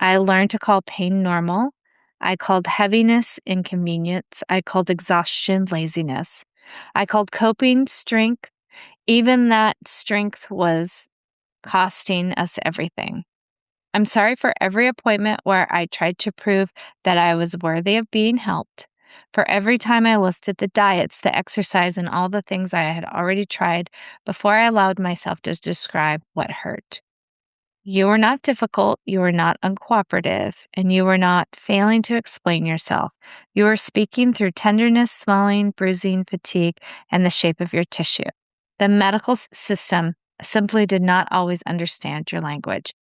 I learned to call pain normal. I called heaviness inconvenience. I called exhaustion laziness. I called coping strength, even that strength was costing us everything. I'm sorry for every appointment where I tried to prove that I was worthy of being helped. For every time I listed the diets, the exercise, and all the things I had already tried before I allowed myself to describe what hurt. You were not difficult, you were not uncooperative, and you were not failing to explain yourself. You were speaking through tenderness, swelling, bruising, fatigue, and the shape of your tissue. The medical system simply did not always understand your language.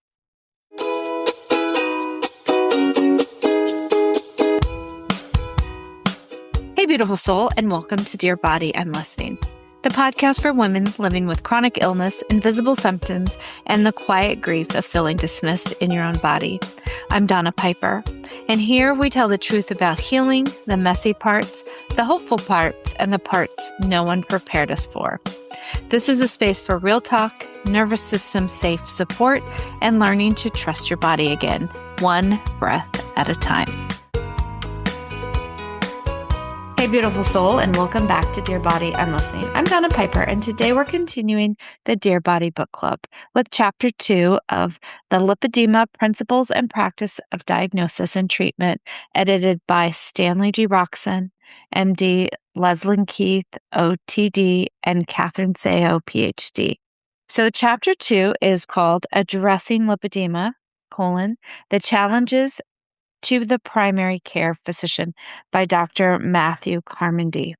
Hey, beautiful soul, and welcome to Dear Body, I'm Listening, the podcast for women living with chronic illness, invisible symptoms, and the quiet grief of feeling dismissed in your own body. I'm Donna Piper, and here we tell the truth about healing, the messy parts, the hopeful parts, and the parts no one prepared us for. This is a space for real talk, nervous system safe support, and learning to trust your body again, one breath at a time. Hey, beautiful soul, and welcome back to Dear Body, I'm Listening. I'm Donna Piper, and today we're continuing the Dear Body book club with Chapter 2 of the Lipedema Principles and Practice of Diagnosis and Treatment, edited by Stanley G. Rockson, MD, Leslyn Keith, OTD, and Catherine Seo, PhD. So Chapter 2 is called Addressing Lipedema, the Challenges to the Primary Care Physician by Dr. Matthew Carmody.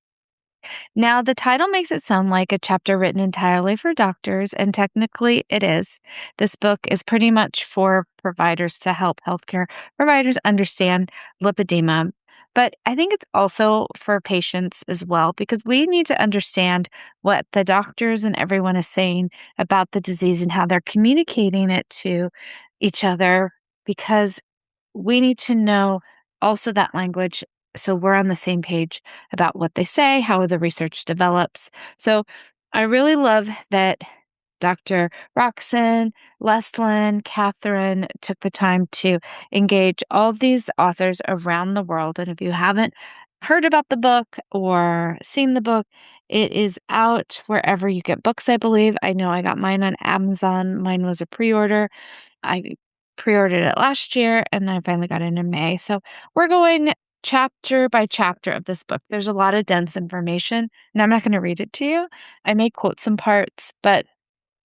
Now, the title makes it sound like a chapter written entirely for doctors, and technically it is. This book is pretty much for providers to help healthcare providers understand lipedema. But I think it's also for patients as well, because we need to understand what the doctors and everyone is saying about the disease and how they're communicating it to each other, because we need to know also that language so we're on the same page about what they say, how the research develops. So I really love that Dr. Rockson, Leslyn, Catherine took the time to engage all these authors around the world. And if you haven't heard about the book or seen the book, it is out wherever you get books, I believe. I know I got mine on Amazon. Mine was a pre-order. I pre-ordered it last year, and I finally got it in May. So we're going chapter by chapter of this book. There's a lot of dense information, and I'm not going to read it to you. I may quote some parts, but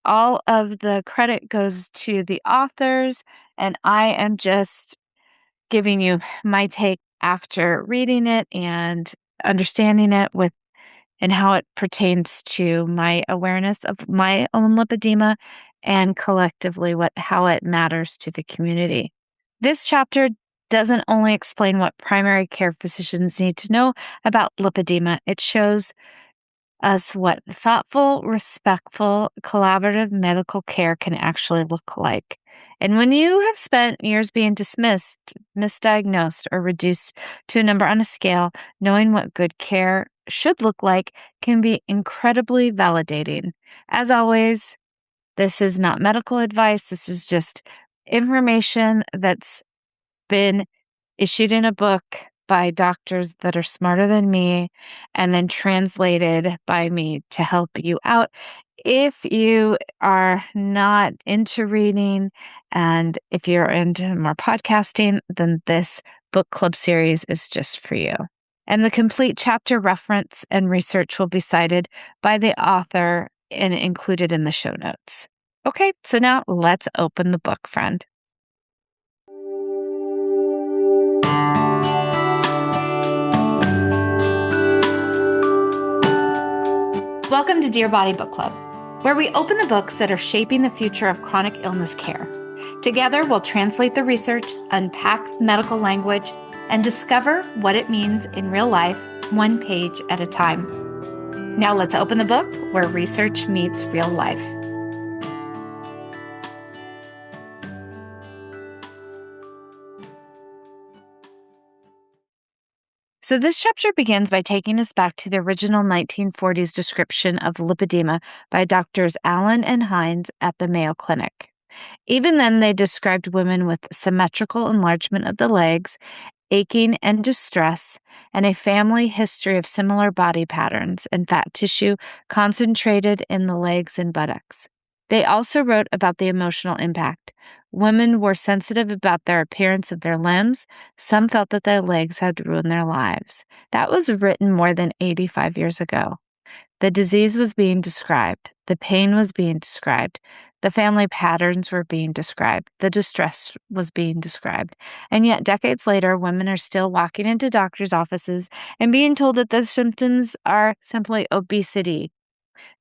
all of the credit goes to the authors, and I am just giving you my take after reading it and understanding it and how it pertains to my awareness of my own lipedema and collectively how it matters to the community. This chapter doesn't only explain what primary care physicians need to know about lipedema, it shows us what thoughtful, respectful, collaborative medical care can actually look like. And when you have spent years being dismissed, misdiagnosed, or reduced to a number on a scale, knowing what good care should look like can be incredibly validating. As always, this is not medical advice. This is just information that's been issued in a book by doctors that are smarter than me and then translated by me to help you out. If you are not into reading and if you're into more podcasting, then this book club series is just for you. And the complete chapter reference and research will be cited by the author and included in the show notes. Okay, so now let's open the book, friend. Welcome to Dear Body Book Club, where we open the books that are shaping the future of chronic illness care. Together, we'll translate the research, unpack medical language, and discover what it means in real life, one page at a time. Now let's open the book where research meets real life. So this chapter begins by taking us back to the original 1940s description of lipedema by Doctors Allen and Hines at the Mayo Clinic. Even then, they described women with symmetrical enlargement of the legs, aching and distress, and a family history of similar body patterns and fat tissue concentrated in the legs and buttocks. They also wrote about the emotional impact. Women were sensitive about their appearance of their limbs. Some felt that their legs had ruined their lives. That was written more than 85 years ago. The disease was being described. The pain was being described. The family patterns were being described. The distress was being described. And yet, decades later, women are still walking into doctors' offices and being told that the symptoms are simply obesity.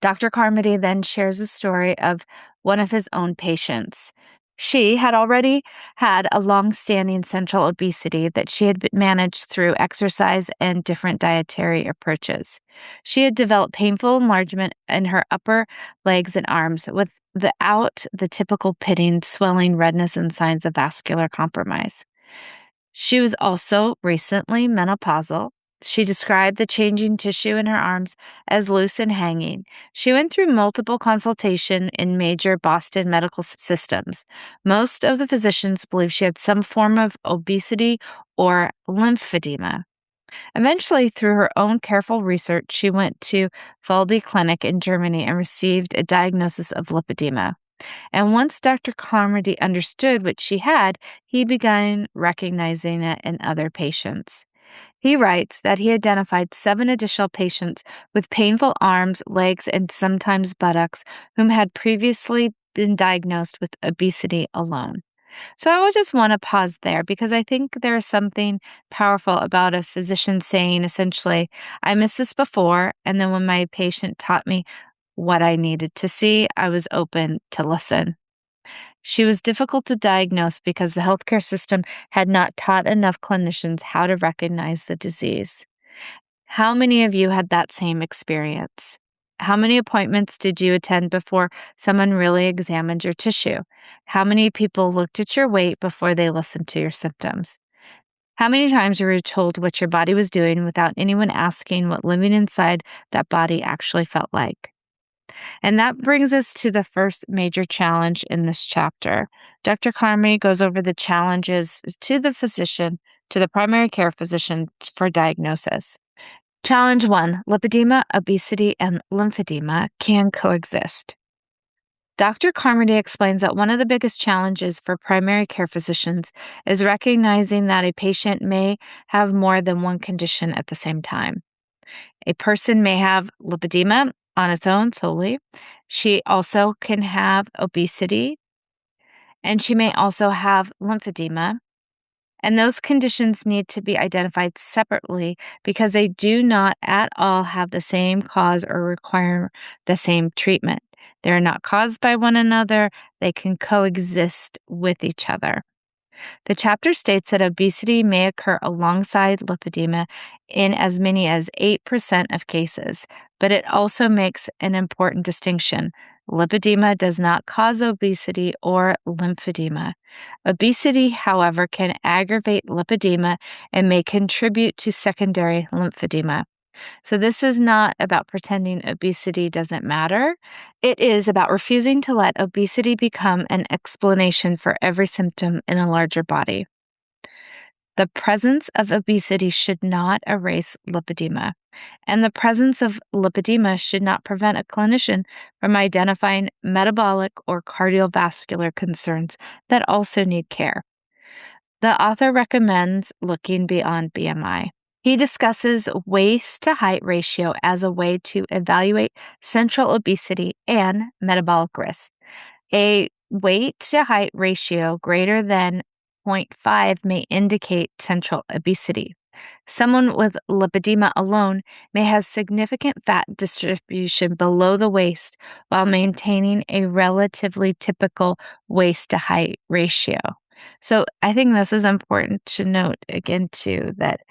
Dr. Carmody then shares a story of one of his own patients. She had already had a long-standing central obesity that she had managed through exercise and different dietary approaches. She had developed painful enlargement in her upper legs and arms without the typical pitting, swelling, redness, and signs of vascular compromise. She was also recently menopausal. She described the changing tissue in her arms as loose and hanging. She went through multiple consultation in major Boston medical systems. Most of the physicians believed she had some form of obesity or lymphedema. Eventually, through her own careful research, she went to Fulda Clinic in Germany and received a diagnosis of lipedema. And once Dr. Carmody understood what she had, he began recognizing it in other patients. He writes that he identified 7 additional patients with painful arms, legs, and sometimes buttocks whom had previously been diagnosed with obesity alone. So I will just want to pause there because I think there is something powerful about a physician saying essentially, I missed this before, and then when my patient taught me what I needed to see, I was open to listen. She was difficult to diagnose because the healthcare system had not taught enough clinicians how to recognize the disease. How many of you had that same experience? How many appointments did you attend before someone really examined your tissue? How many people looked at your weight before they listened to your symptoms? How many times were you told what your body was doing without anyone asking what living inside that body actually felt like? And that brings us to the first major challenge in this chapter. Dr. Carmody goes over the challenges to the physician, to the primary care physician for diagnosis. Challenge 1, lipedema, obesity, and lymphedema can coexist. Dr. Carmody explains that one of the biggest challenges for primary care physicians is recognizing that a patient may have more than one condition at the same time. A person may have lipedema on its own solely. She also can have obesity, and she may also have lymphedema. And those conditions need to be identified separately because they do not at all have the same cause or require the same treatment. They're not caused by one another. They can coexist with each other. The chapter states that obesity may occur alongside lipedema in as many as 8% of cases, but it also makes an important distinction. Lipedema does not cause obesity or lymphedema. Obesity, however, can aggravate lipedema and may contribute to secondary lymphedema. So this is not about pretending obesity doesn't matter. It is about refusing to let obesity become an explanation for every symptom in a larger body. The presence of obesity should not erase lipedema, and the presence of lipedema should not prevent a clinician from identifying metabolic or cardiovascular concerns that also need care. The author recommends looking beyond BMI. He discusses waist-to-height ratio as a way to evaluate central obesity and metabolic risk. A weight-to-height ratio greater than 0.5 may indicate central obesity. Someone with lipedema alone may have significant fat distribution below the waist while maintaining a relatively typical waist-to-height ratio. So I think this is important to note again, too, that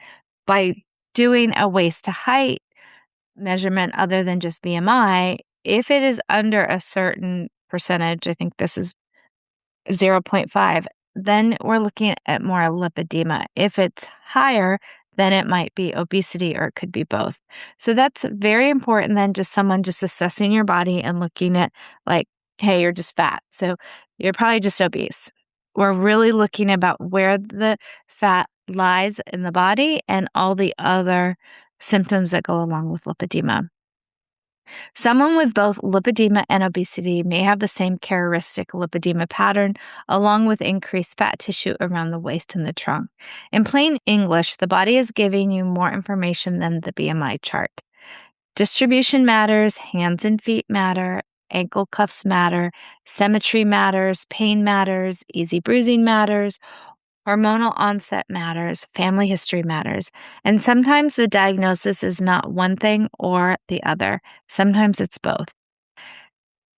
by doing a waist to height measurement other than just BMI, if it is under a certain percentage, I think this is 0.5, then we're looking at more lipedema. If it's higher, then it might be obesity or it could be both. So that's very important than just someone just assessing your body and looking at like, hey, you're just fat. So You're probably just obese. We're really looking about where the fat lies in the body and all the other symptoms that go along with lipedema. Someone with both lipedema and obesity may have the same characteristic lipedema pattern, along with increased fat tissue around the waist and the trunk. In plain English, the body is giving you more information than the BMI chart. Distribution matters, hands and feet matter, ankle cuffs matter, symmetry matters, pain matters, easy bruising matters, hormonal onset matters, family history matters, and sometimes the diagnosis is not one thing or the other. Sometimes it's both.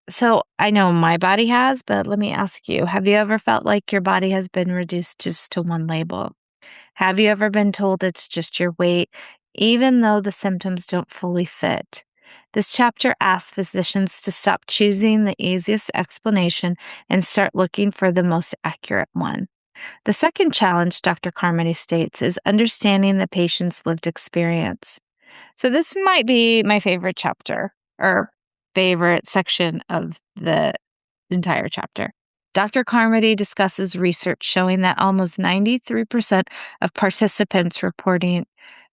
So I know my body has, but let me ask you, have you ever felt like your body has been reduced just to one label? Have you ever been told it's just your weight, even though the symptoms don't fully fit? This chapter asks physicians to stop choosing the easiest explanation and start looking for the most accurate one. The second challenge, Dr. Carmody states, is understanding the patient's lived experience. So this might be my favorite chapter or favorite section of the entire chapter. Dr. Carmody discusses research showing that almost 93% of participants reporting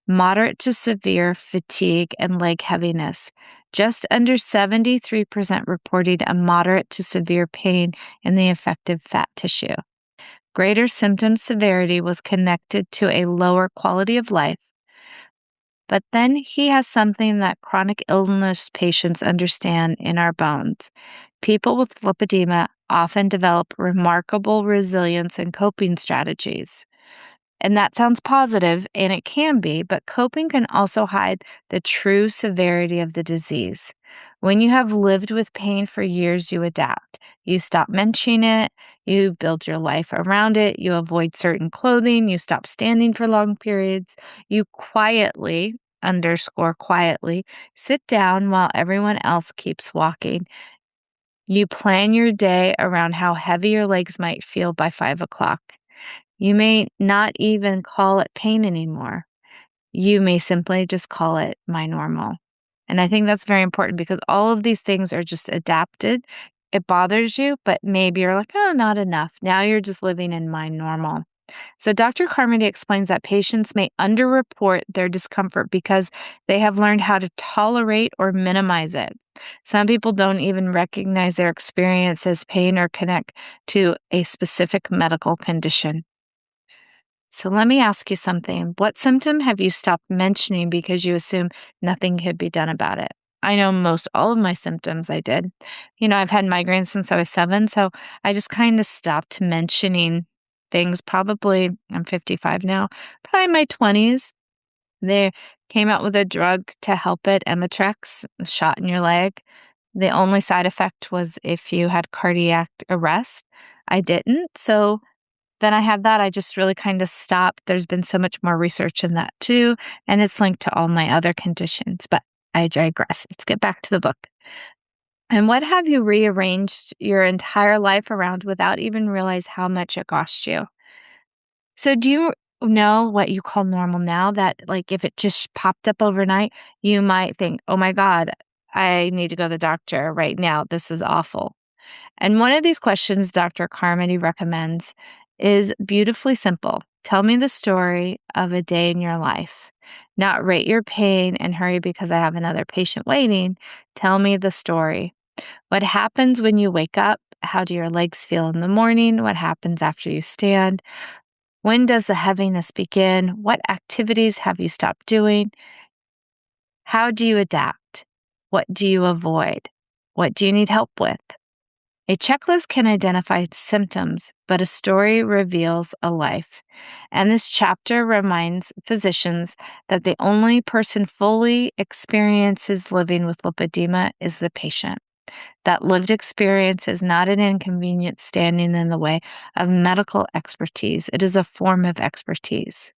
moderate to severe fatigue and leg heaviness. Just under 73% reported a moderate to severe pain in the affected fat tissue. Greater symptom severity was connected to a lower quality of life. But then he has something that chronic illness patients understand in our bones. People with lipedema often develop remarkable resilience and coping strategies. And that sounds positive, and it can be, but coping can also hide the true severity of the disease. When you have lived with pain for years, you adapt. You stop mentioning it, you build your life around it, you avoid certain clothing, you stop standing for long periods, you quietly, underscore quietly, sit down while everyone else keeps walking. You plan your day around how heavy your legs might feel by 5 o'clock. You may not even call it pain anymore. You may simply just call it my normal. And I think that's very important because all of these things are just adapted. It bothers you, but maybe you're like, oh, not enough. Now you're just living in my normal. So Dr. Carmody explains that patients may underreport their discomfort because they have learned how to tolerate or minimize it. Some people don't even recognize their experience as pain or connect to a specific medical condition. So let me ask you something. What symptom have you stopped mentioning because you assume nothing could be done about it? I know most all of my symptoms I did. I've had migraines since I was 7, so I just kind of stopped mentioning things. Probably, I'm 55 now, probably in my 20s. They came out with a drug to help it, Emitrex, a shot in your leg. The only side effect was if you had cardiac arrest. I didn't, so then I had that. I just really kind of stopped. There's been so much more research in that too, and it's linked to all my other conditions, but I digress. Let's get back to the book. And what have you rearranged your entire life around without even realize how much it cost you? So do you know what you call normal now? That like if it just popped up overnight, you might think, oh my God, I need to go to the doctor right now. This is awful. And one of these questions Dr. Carmody recommends is beautifully simple. Tell me the story of a day in your life. Not rate your pain and hurry because I have another patient waiting. Tell me the story. What happens when you wake up? How do your legs feel in the morning? What happens after you stand? When does the heaviness begin? What activities have you stopped doing? How do you adapt? What do you avoid? What do you need help with? A checklist can identify symptoms, but a story reveals a life. And this chapter reminds physicians that the only person fully experiences living with lipedema is the patient. That lived experience is not an inconvenience standing in the way of medical expertise. It is a form of expertise.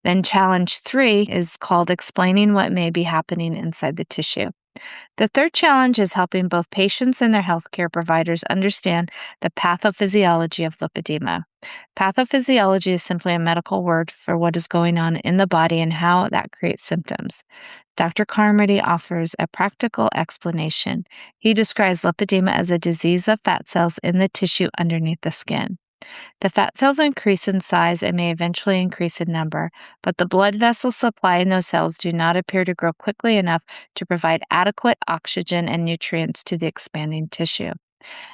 Then challenge 3 is called explaining what may be happening inside the tissue. The third challenge is helping both patients and their healthcare providers understand the pathophysiology of lipedema. Pathophysiology is simply a medical word for what is going on in the body and how that creates symptoms. Dr. Carmody offers a practical explanation. He describes lipedema as a disease of fat cells in the tissue underneath the skin. The fat cells increase in size and may eventually increase in number, but the blood vessels supplying those cells do not appear to grow quickly enough to provide adequate oxygen and nutrients to the expanding tissue.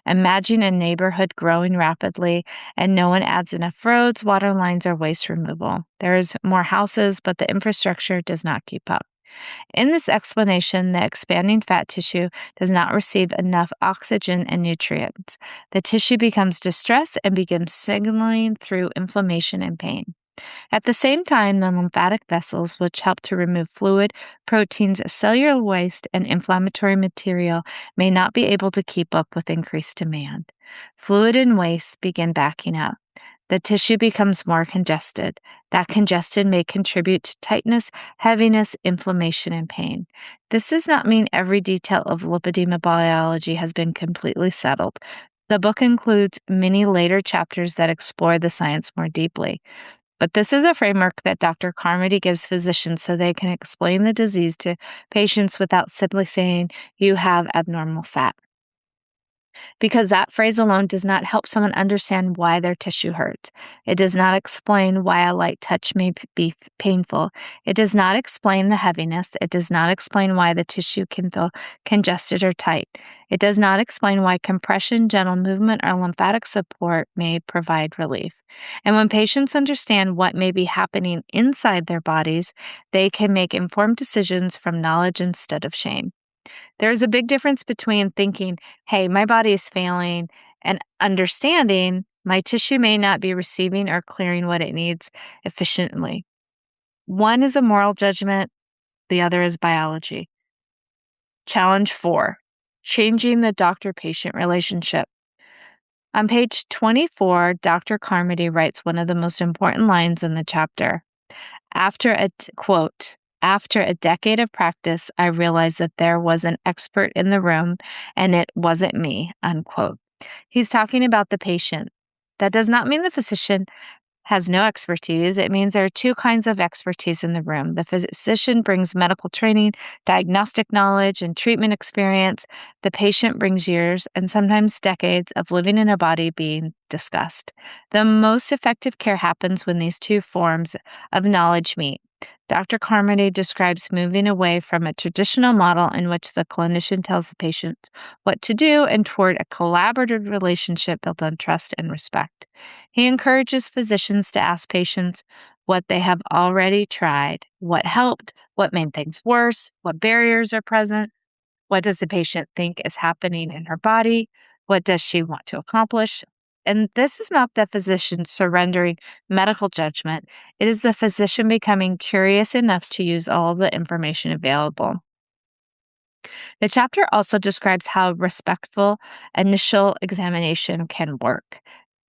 Imagine a neighborhood growing rapidly and no one adds enough roads, water lines, or waste removal. There is more houses, but the infrastructure does not keep up. In this explanation, the expanding fat tissue does not receive enough oxygen and nutrients. The tissue becomes distressed and begins signaling through inflammation and pain. At the same time, the lymphatic vessels, which help to remove fluid, proteins, cellular waste, and inflammatory material, may not be able to keep up with increased demand. Fluid and waste begin backing up. The tissue becomes more congested. That congestion may contribute to tightness, heaviness, inflammation, and pain. This does not mean every detail of lipedema biology has been completely settled. The book includes many later chapters that explore the science more deeply. But this is a framework that Dr. Carmody gives physicians so they can explain the disease to patients without simply saying, "You have abnormal fat." Because that phrase alone does not help someone understand why their tissue hurts. It does not explain why a light touch may be painful. It does not explain the heaviness. It does not explain why the tissue can feel congested or tight. It does not explain why compression, gentle movement, or lymphatic support may provide relief. And when patients understand what may be happening inside their bodies, they can make informed decisions from knowledge instead of shame. There is a big difference between thinking, hey, my body is failing, and understanding my tissue may not be receiving or clearing what it needs efficiently. One is a moral judgment, the other is biology. Challenge 4, changing the doctor-patient relationship. On page 24, Dr. Carmody writes one of the most important lines in the chapter. After a decade of practice, I realized that there was an expert in the room and it wasn't me, unquote. He's talking about the patient. That does not mean the physician has no expertise. It means there are two kinds of expertise in the room. The physician brings medical training, diagnostic knowledge, and treatment experience. The patient brings years and sometimes decades of living in a body being discussed. The most effective care happens when these two forms of knowledge meet. Dr. Carmody describes moving away from a traditional model in which the clinician tells the patient what to do and toward a collaborative relationship built on trust and respect. He encourages physicians to ask patients what they have already tried, what helped, what made things worse, what barriers are present, what does the patient think is happening in her body, what does she want to accomplish. And this is not the physician surrendering medical judgment. It is the physician becoming curious enough to use all the information available. The chapter also describes how respectful initial examination can work.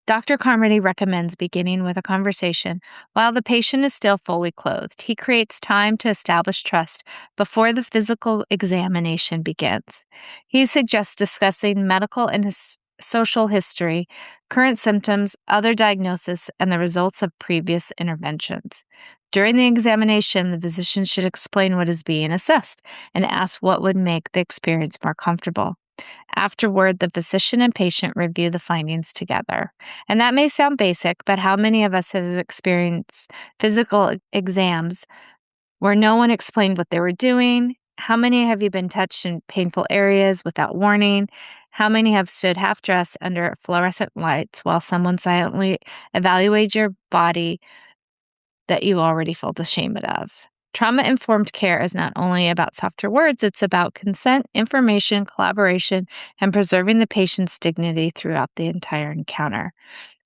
Dr. Carmody recommends beginning with a conversation while the patient is still fully clothed. He creates time to establish trust before the physical examination begins. He suggests discussing medical and social history, current symptoms, other diagnoses, and the results of previous interventions. During the examination, the physician should explain what is being assessed and ask what would make the experience more comfortable. Afterward, the physician and patient review the findings together. And that may sound basic, but how many of us have experienced physical exams where no one explained what they were doing? How many have you been touched in painful areas without warning? How many have stood half-dressed under fluorescent lights while someone silently evaluated your body that you already felt ashamed of? Trauma-informed care is not only about softer words, it's about consent, information, collaboration, and preserving the patient's dignity throughout the entire encounter.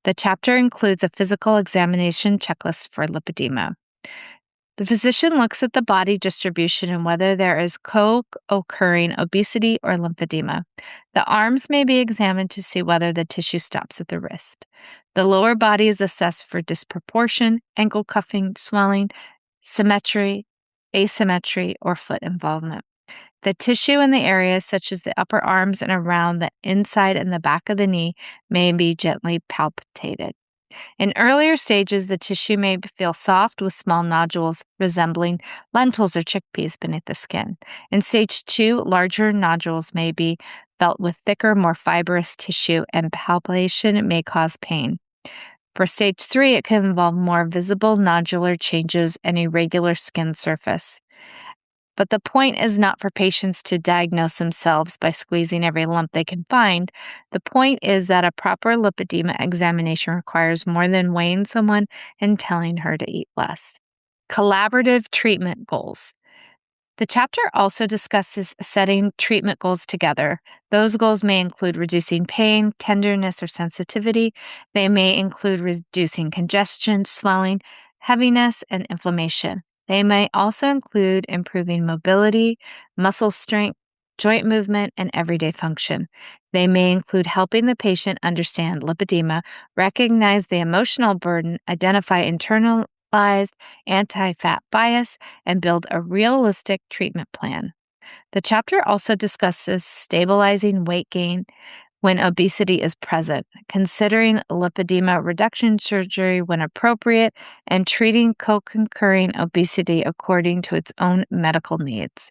The chapter includes a physical examination checklist for lipedema. The physician looks at the body distribution and whether there is co-occurring obesity or lymphedema. The arms may be examined to see whether the tissue stops at the wrist. The lower body is assessed for disproportion, ankle cuffing, swelling, symmetry, asymmetry, or foot involvement. The tissue in the areas such as the upper arms and around the inside and the back of the knee may be gently palpated. In earlier stages, the tissue may feel soft with small nodules resembling lentils or chickpeas beneath the skin. In stage 2, larger nodules may be felt with thicker, more fibrous tissue, and palpation may cause pain. For stage 3, it can involve more visible nodular changes and irregular skin surface. But the point is not for patients to diagnose themselves by squeezing every lump they can find. The point is that a proper lipedema examination requires more than weighing someone and telling her to eat less. Collaborative treatment goals. The chapter also discusses setting treatment goals together. Those goals may include reducing pain, tenderness, or sensitivity. They may include reducing congestion, swelling, heaviness, and inflammation. They may also include improving mobility, muscle strength, joint movement, and everyday function. They may include helping the patient understand lipedema, recognize the emotional burden, identify internalized anti-fat bias, and build a realistic treatment plan. The chapter also discusses stabilizing weight gain when obesity is present, considering lipedema reduction surgery when appropriate, and treating co-occurring obesity according to its own medical needs.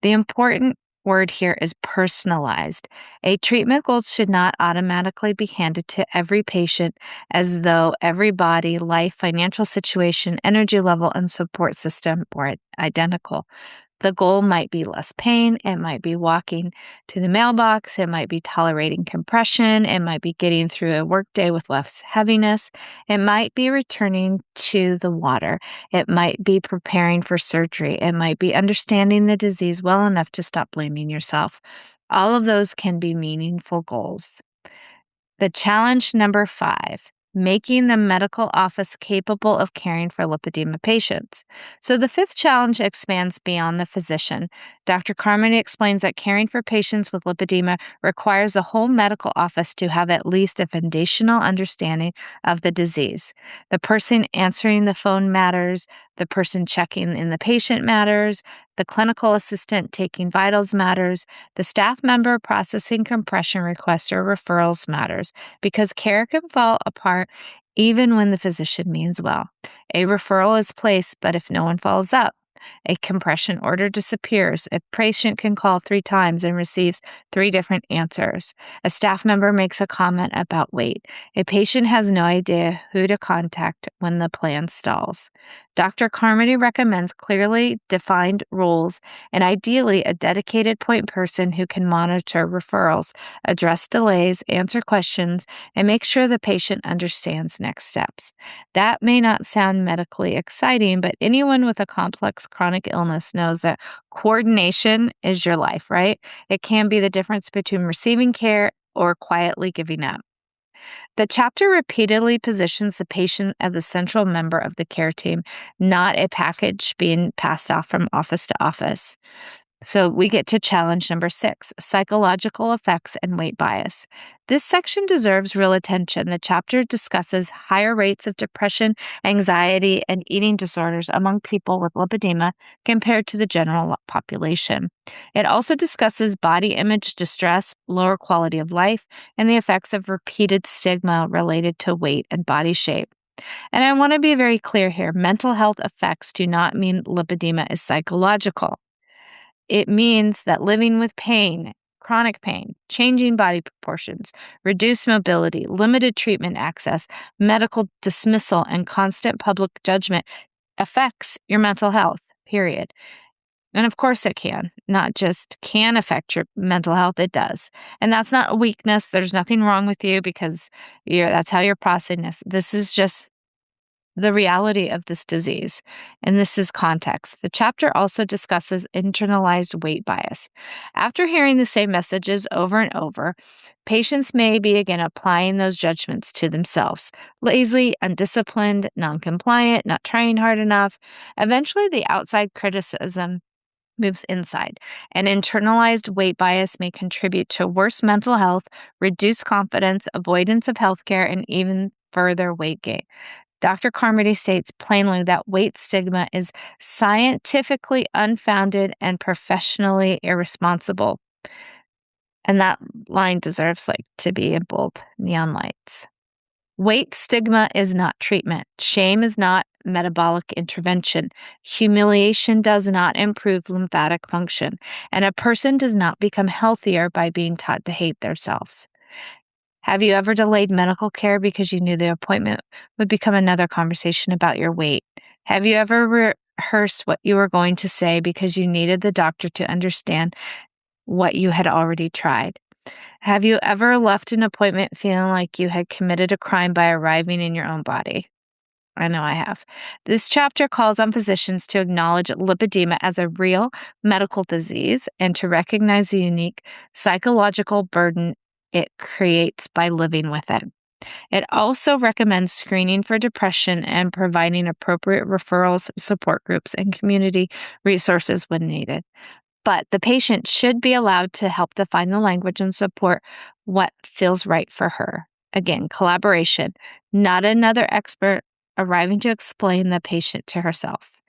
The important word here is personalized. A treatment goal should not automatically be handed to every patient as though every body, life, financial situation, energy level, and support system were identical. The goal might be less pain. It might be walking to the mailbox. It might be tolerating compression. It might be getting through a workday with less heaviness. It might be returning to the water. It might be preparing for surgery. It might be understanding the disease well enough to stop blaming yourself. All of those can be meaningful goals. The challenge number 5. Making the medical office capable of caring for lipedema patients. So the 5th challenge expands beyond the physician. Dr. Carmody explains that caring for patients with lipedema requires the whole medical office to have at least a foundational understanding of the disease. The person answering the phone matters. The person checking in the patient matters. The clinical assistant taking vitals matters. The staff member processing compression requests or referrals matters, because care can fall apart even when the physician means well. A referral is placed, but if no one follows up, a compression order disappears. A patient can call 3 times and receives 3 different answers. A staff member makes a comment about weight. A patient has no idea who to contact when the plan stalls. Dr. Carmody recommends clearly defined rules and ideally a dedicated point person who can monitor referrals, address delays, answer questions, and make sure the patient understands next steps. That may not sound medically exciting, but anyone with a complex chronic illness knows that coordination is your life, right? It can be the difference between receiving care or quietly giving up. The chapter repeatedly positions the patient as the central member of the care team, not a package being passed off from office to office. So we get to challenge number 6, psychological effects and weight bias. This section deserves real attention. The chapter discusses higher rates of depression, anxiety, and eating disorders among people with lipedema compared to the general population. It also discusses body image distress, lower quality of life, and the effects of repeated stigma related to weight and body shape. And I want to be very clear here. Mental health effects do not mean lipedema is psychological. It means that living with pain, chronic pain, changing body proportions, reduced mobility, limited treatment access, medical dismissal, and constant public judgment affects your mental health, period. And of course it can, not just can affect your mental health, it does. And that's not a weakness. There's nothing wrong with you because that's how you're processing this. This is just the reality of this disease, and this is context. The chapter also discusses internalized weight bias. After hearing the same messages over and over, patients may begin applying those judgments to themselves. Lazy, undisciplined, non-compliant, not trying hard enough. Eventually, the outside criticism moves inside. An internalized weight bias may contribute to worse mental health, reduced confidence, avoidance of healthcare, and even further weight gain. Dr. Carmody states plainly that weight stigma is scientifically unfounded and professionally irresponsible. And that line deserves to be in bold neon lights. Weight stigma is not treatment. Shame is not metabolic intervention. Humiliation does not improve lymphatic function. And a person does not become healthier by being taught to hate themselves. Have you ever delayed medical care because you knew the appointment would become another conversation about your weight? Have you ever rehearsed what you were going to say because you needed the doctor to understand what you had already tried? Have you ever left an appointment feeling like you had committed a crime by arriving in your own body? I know I have. This chapter calls on physicians to acknowledge lipedema as a real medical disease and to recognize the unique psychological burden it creates by living with it. It also recommends screening for depression and providing appropriate referrals, support groups, and community resources when needed. But the patient should be allowed to help define the language and support what feels right for her. Again, collaboration, not another expert arriving to explain the patient to herself.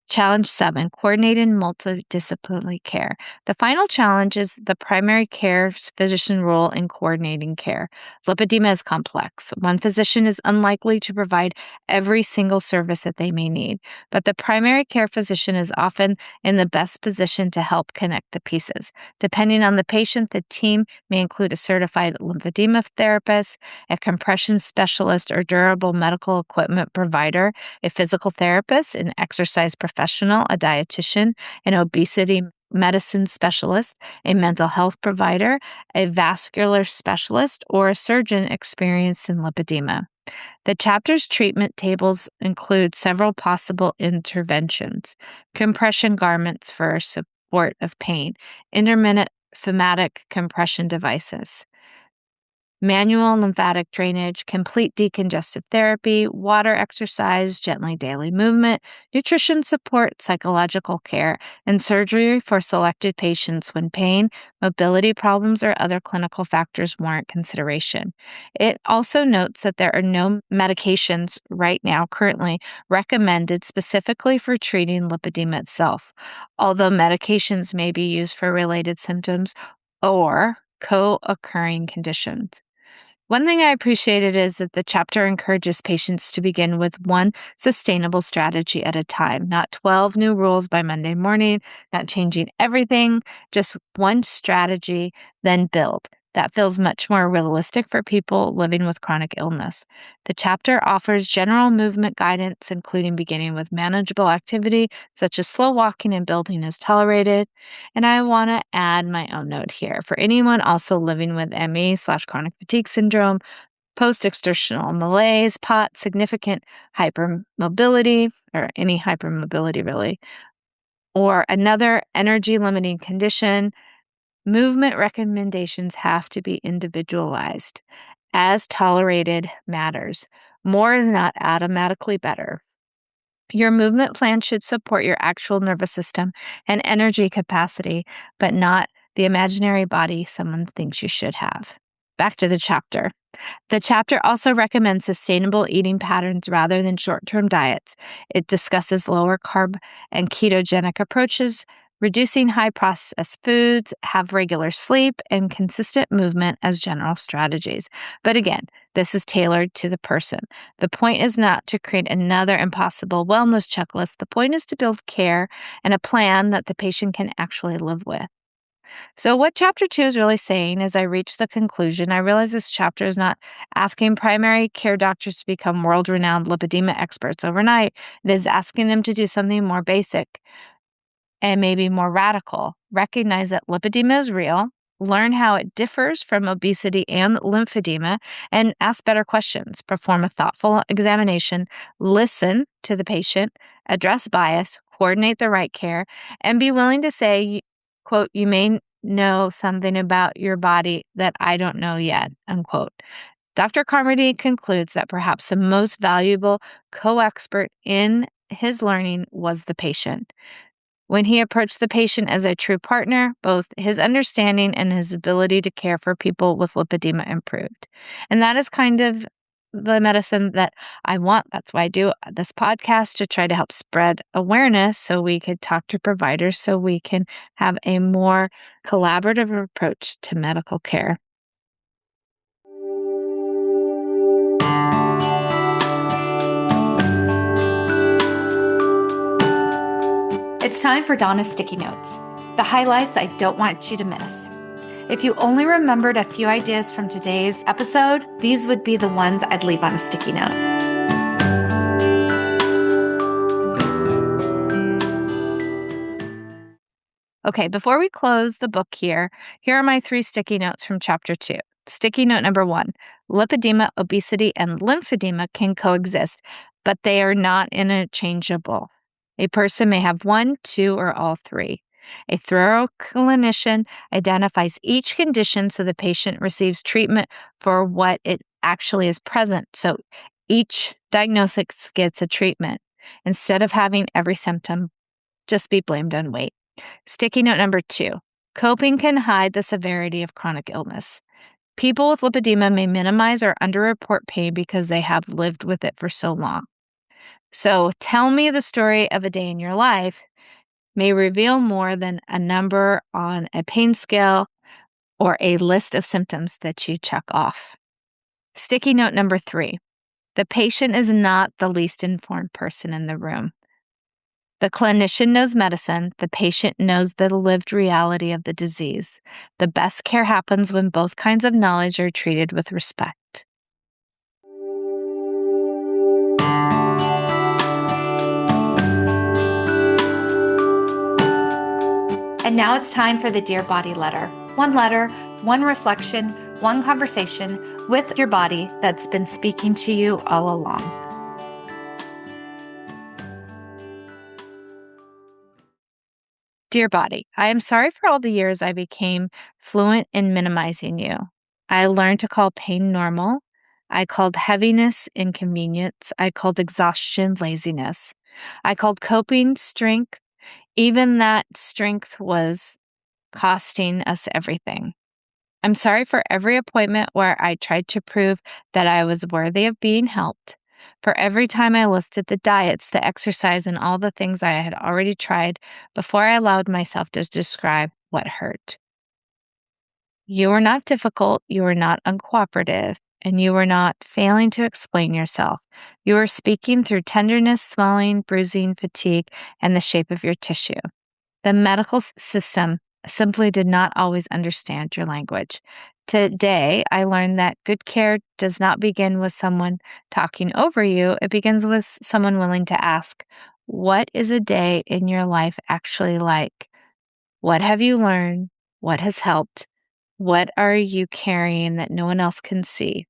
Challenge 7, coordinated multidisciplinary care. The final challenge is the primary care physician role in coordinating care. Lipedema is complex. One physician is unlikely to provide every single service that they may need, but the primary care physician is often in the best position to help connect the pieces. Depending on the patient, the team may include a certified lymphedema therapist, a compression specialist or durable medical equipment provider, a physical therapist, an exercise professional, a dietitian, an obesity medicine specialist, a mental health provider, a vascular specialist, or a surgeon experienced in lipedema. The chapter's treatment tables include several possible interventions: compression garments for support of pain, intermittent pneumatic compression devices, manual lymphatic drainage, complete decongestive therapy, water exercise, gently daily movement, nutrition support, psychological care, and surgery for selected patients when pain, mobility problems, or other clinical factors warrant consideration. It also notes that there are no medications right now currently recommended specifically for treating lipedema itself, although medications may be used for related symptoms or co-occurring conditions. One thing I appreciated is that the chapter encourages patients to begin with one sustainable strategy at a time, not 12 new rules by Monday morning, not changing everything, just one strategy, then build. That feels much more realistic for people living with chronic illness. The chapter offers general movement guidance, including beginning with manageable activity, such as slow walking and building as tolerated. And I want to add my own note here. For anyone also living with ME/chronic fatigue syndrome, post-exertional malaise, POT, significant hypermobility, or any hypermobility really, or another energy-limiting condition, movement recommendations have to be individualized. As tolerated matters. More is not automatically better. Your movement plan should support your actual nervous system and energy capacity, but not the imaginary body someone thinks you should have. Back to the chapter. The chapter also recommends sustainable eating patterns rather than short-term diets. It discusses lower carb and ketogenic approaches, reducing high processed foods, have regular sleep, and consistent movement as general strategies. But again, this is tailored to the person. The point is not to create another impossible wellness checklist. The point is to build care and a plan that the patient can actually live with. So what chapter 2 is really saying, as I reach the conclusion, I realize this chapter is not asking primary care doctors to become world-renowned lipedema experts overnight. It is asking them to do something more basic and maybe more radical. Recognize that lipedema is real, learn how it differs from obesity and lymphedema, and ask better questions. Perform a thoughtful examination, listen to the patient, address bias, coordinate the right care, and be willing to say, quote, "You may know something about your body that I don't know yet," unquote. Dr. Carmody concludes that perhaps the most valuable co-expert in his learning was the patient. When he approached the patient as a true partner, both his understanding and his ability to care for people with lipedema improved. And that is kind of the medicine that I want. That's why I do this podcast, to try to help spread awareness so we could talk to providers, so we can have a more collaborative approach to medical care. It's time for Donna's Sticky Notes, the highlights I don't want you to miss. If you only remembered a few ideas from today's episode, these would be the ones I'd leave on a sticky note. Okay, before we close the book here are my 3 sticky notes from chapter 2. Sticky note number 1, lipedema, obesity, and lymphedema can coexist, but they are not interchangeable. A person may have 1, 2, or all 3. A thorough clinician identifies each condition so the patient receives treatment for what it actually is present. So each diagnosis gets a treatment instead of having every symptom just be blamed on weight. Sticky note number 2, coping can hide the severity of chronic illness. People with lipedema may minimize or underreport pain because they have lived with it for so long. So tell me the story of a day in your life may reveal more than a number on a pain scale or a list of symptoms that you check off. Sticky note number 3, the patient is not the least informed person in the room. The clinician knows medicine. The patient knows the lived reality of the disease. The best care happens when both kinds of knowledge are treated with respect. And now it's time for the Dear Body letter. One letter, one reflection, one conversation with your body that's been speaking to you all along. Dear Body, I am sorry for all the years I became fluent in minimizing you. I learned to call pain normal. I called heaviness inconvenience. I called exhaustion laziness. I called coping strength. Even that strength was costing us everything. I'm sorry for every appointment where I tried to prove that I was worthy of being helped. For every time I listed the diets, the exercise, and all the things I had already tried before I allowed myself to describe what hurt. You are not difficult, you are not uncooperative, and you are not failing to explain yourself. You are speaking through tenderness, swelling, bruising, fatigue, and the shape of your tissue. The medical system simply did not always understand your language. Today, I learned that good care does not begin with someone talking over you. It begins with someone willing to ask, what is a day in your life actually like? What have you learned? What has helped? What are you carrying that no one else can see?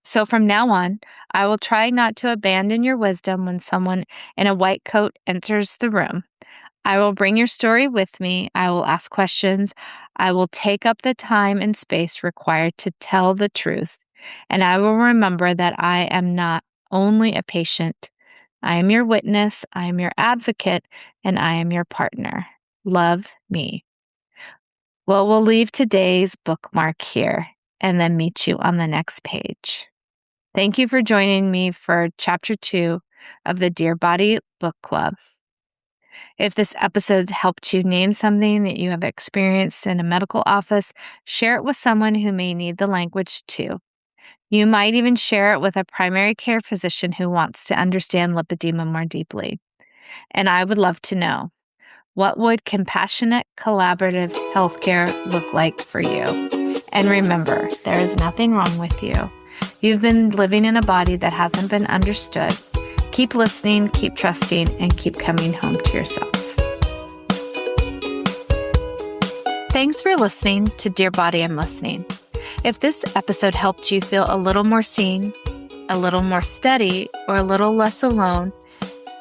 So from now on, I will try not to abandon your wisdom when someone in a white coat enters the room. I will bring your story with me. I will ask questions. I will take up the time and space required to tell the truth. And I will remember that I am not only a patient. I am your witness. I am your advocate. And I am your partner. Love me. Well, we'll leave today's bookmark here and then meet you on the next page. Thank you for joining me for Chapter 2 of the Dear Body Book Club. If this episode helped you name something that you have experienced in a medical office, share it with someone who may need the language too. You might even share it with a primary care physician who wants to understand lipedema more deeply. And I would love to know, what would compassionate, collaborative healthcare look like for you? And remember, there is nothing wrong with you. You've been living in a body that hasn't been understood. Keep listening, keep trusting, and keep coming home to yourself. Thanks for listening to Dear Body, I'm Listening. If this episode helped you feel a little more seen, a little more steady, or a little less alone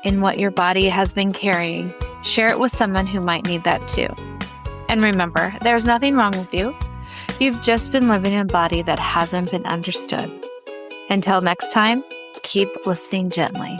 in what your body has been carrying, share it with someone who might need that too. And remember, there's nothing wrong with you. You've just been living in a body that hasn't been understood. Until next time, keep listening gently.